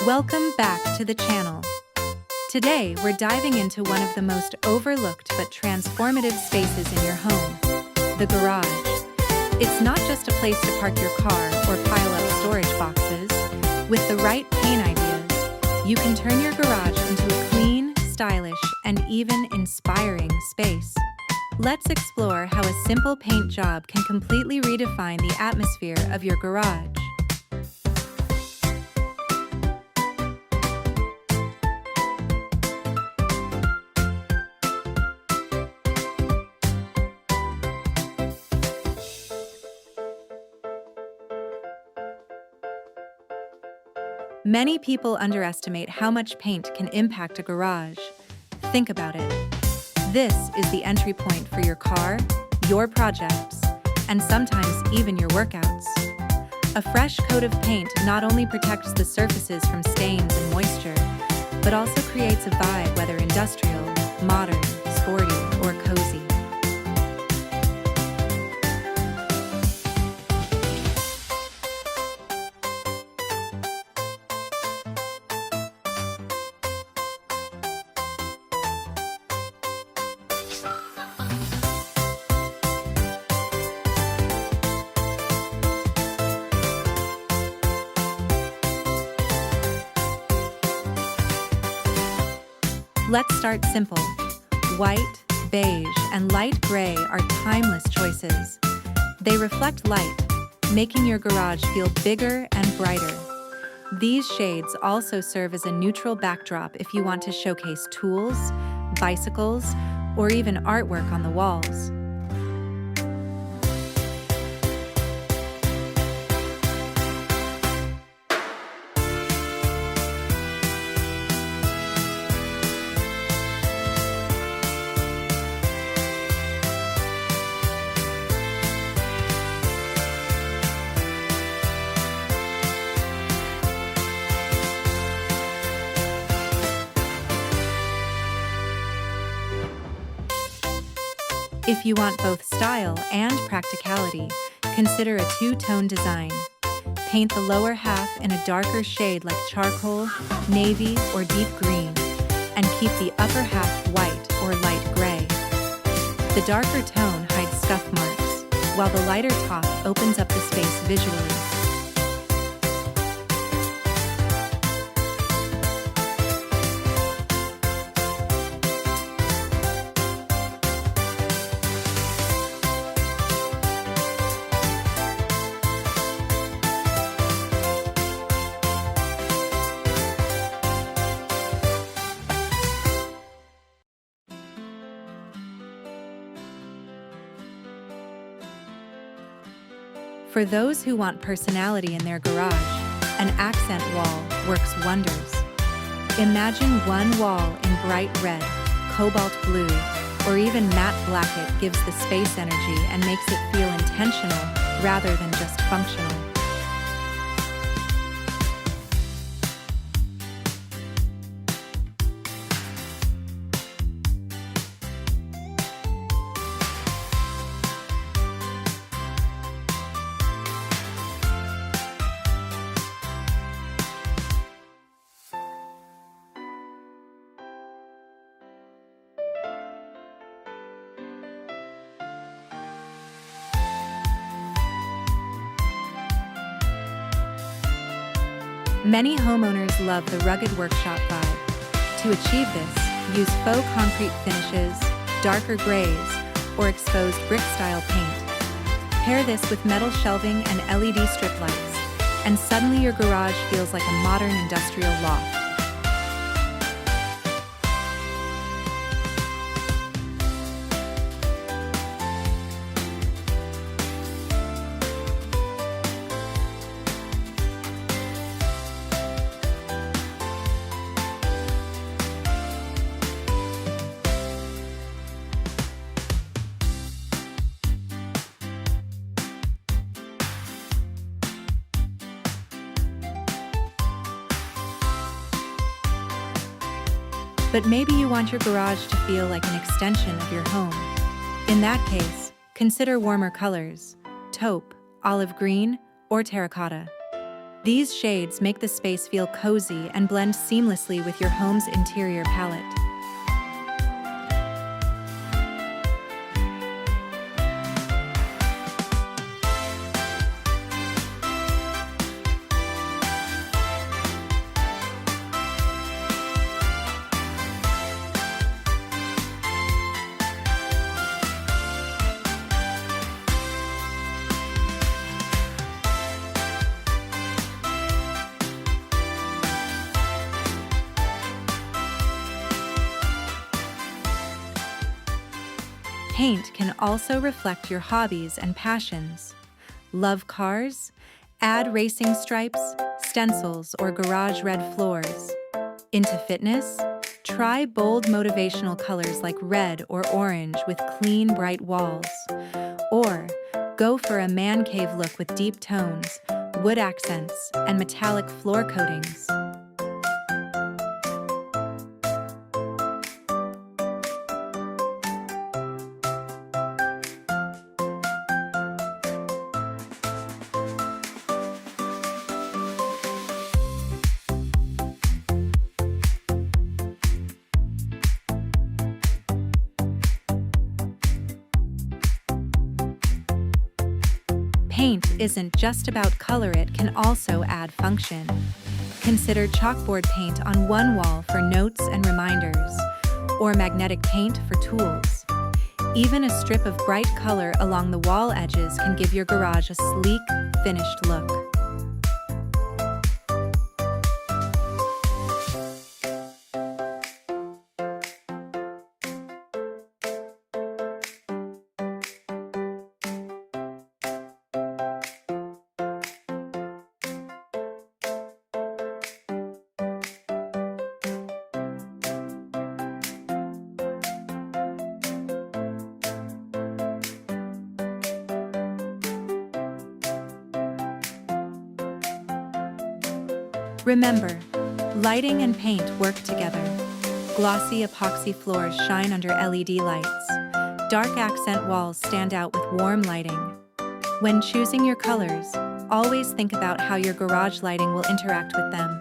Welcome back to the channel. Today, we're diving into one of the most overlooked but transformative spaces in your home, the garage. It's not just a place to park your car or pile up storage boxes. With the right paint ideas, you can turn your garage into a clean, stylish, and even inspiring space. Let's explore how a simple paint job can completely redefine the atmosphere of your garage. Many people underestimate how much paint can impact a garage. Think about it. This is the entry point for your car, your projects, and sometimes even your workouts. A fresh coat of paint not only protects the surfaces from stains and moisture, but also creates a vibe, whether industrial, modern, sporty, or cozy. Let's start simple. White, beige, and light gray are timeless choices. They reflect light, making your garage feel bigger and brighter. These shades also serve as a neutral backdrop if you want to showcase tools, bicycles, or even artwork on the walls. If you want both style and practicality, consider a two-tone design. Paint the lower half in a darker shade like charcoal, navy, or deep green, and keep the upper half white or light gray. The darker tone hides scuff marks, while the lighter top opens up the space visually. For those who want personality in their garage, an accent wall works wonders. Imagine one wall in bright red, cobalt blue, or even matte black. It gives the space energy and makes it feel intentional rather than just functional. Many homeowners love the rugged workshop vibe. To achieve this, use faux concrete finishes, darker grays, or exposed brick-style paint. Pair this with metal shelving and LED strip lights, and suddenly your garage feels like a modern industrial loft. But maybe you want your garage to feel like an extension of your home. In that case, consider warmer colors: taupe, olive green, or terracotta. These shades make the space feel cozy and blend seamlessly with your home's interior palette. Paint can also reflect your hobbies and passions. Love cars? Add racing stripes, stencils, or garage red floors. Into fitness? Try bold motivational colors like red or orange with clean, bright walls. Or go for a man cave look with deep tones, wood accents, and metallic floor coatings. Paint isn't just about color, it can also add function. Consider chalkboard paint on one wall for notes and reminders, or magnetic paint for tools. Even a strip of bright color along the wall edges can give your garage a sleek, finished look. Remember, lighting and paint work together. Glossy epoxy floors shine under LED lights. Dark accent walls stand out with warm lighting. When choosing your colors, always think about how your garage lighting will interact with them.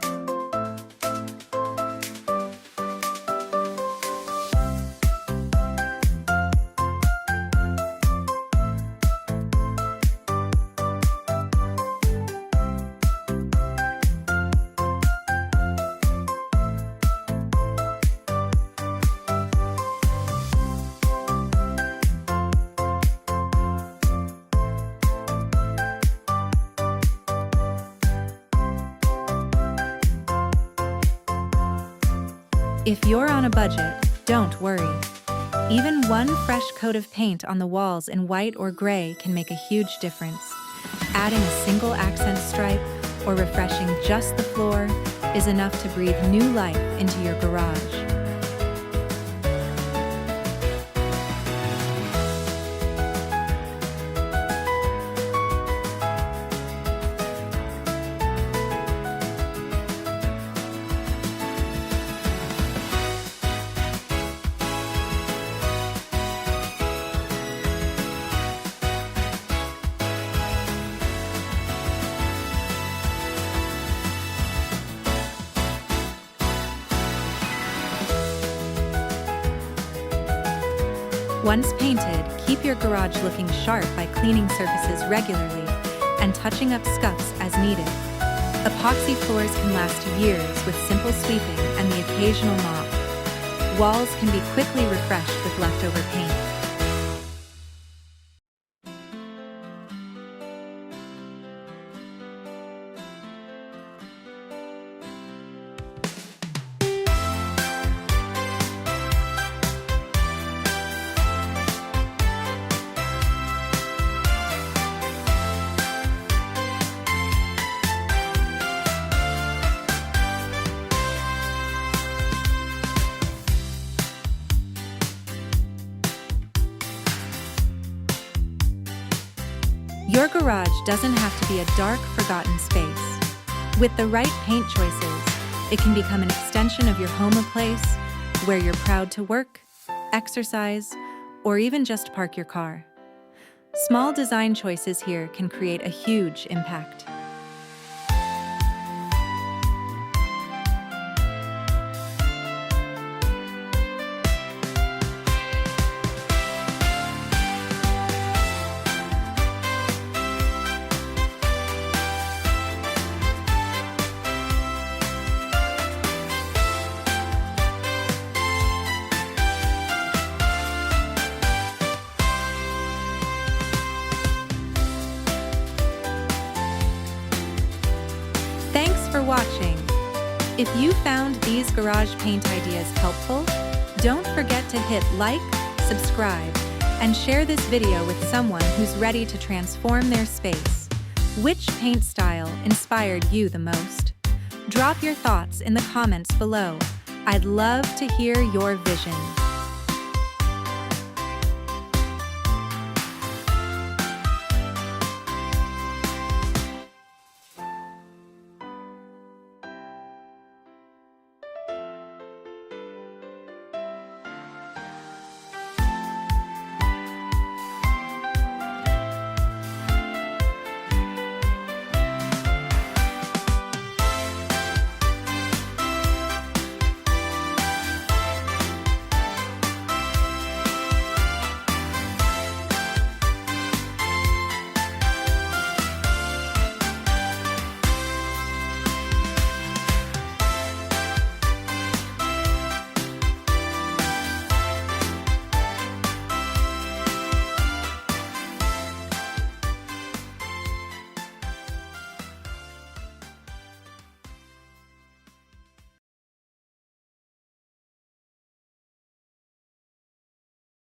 If you're on a budget, don't worry. Even one fresh coat of paint on the walls in white or gray can make a huge difference. Adding a single accent stripe or refreshing just the floor is enough to breathe new life into your garage. Once painted, keep your garage looking sharp by cleaning surfaces regularly and touching up scuffs as needed. Epoxy floors can last years with simple sweeping and the occasional mop. Walls can be quickly refreshed with leftover paint. Your garage doesn't have to be a dark, forgotten space. With the right paint choices, it can become an extension of your home, a place where you're proud to work, exercise, or even just park your car. Small design choices here can create a huge impact. If you found these garage paint ideas helpful, don't forget to hit like, subscribe, and share this video with someone who's ready to transform their space. Which paint style inspired you the most? Drop your thoughts in the comments below. I'd love to hear your vision.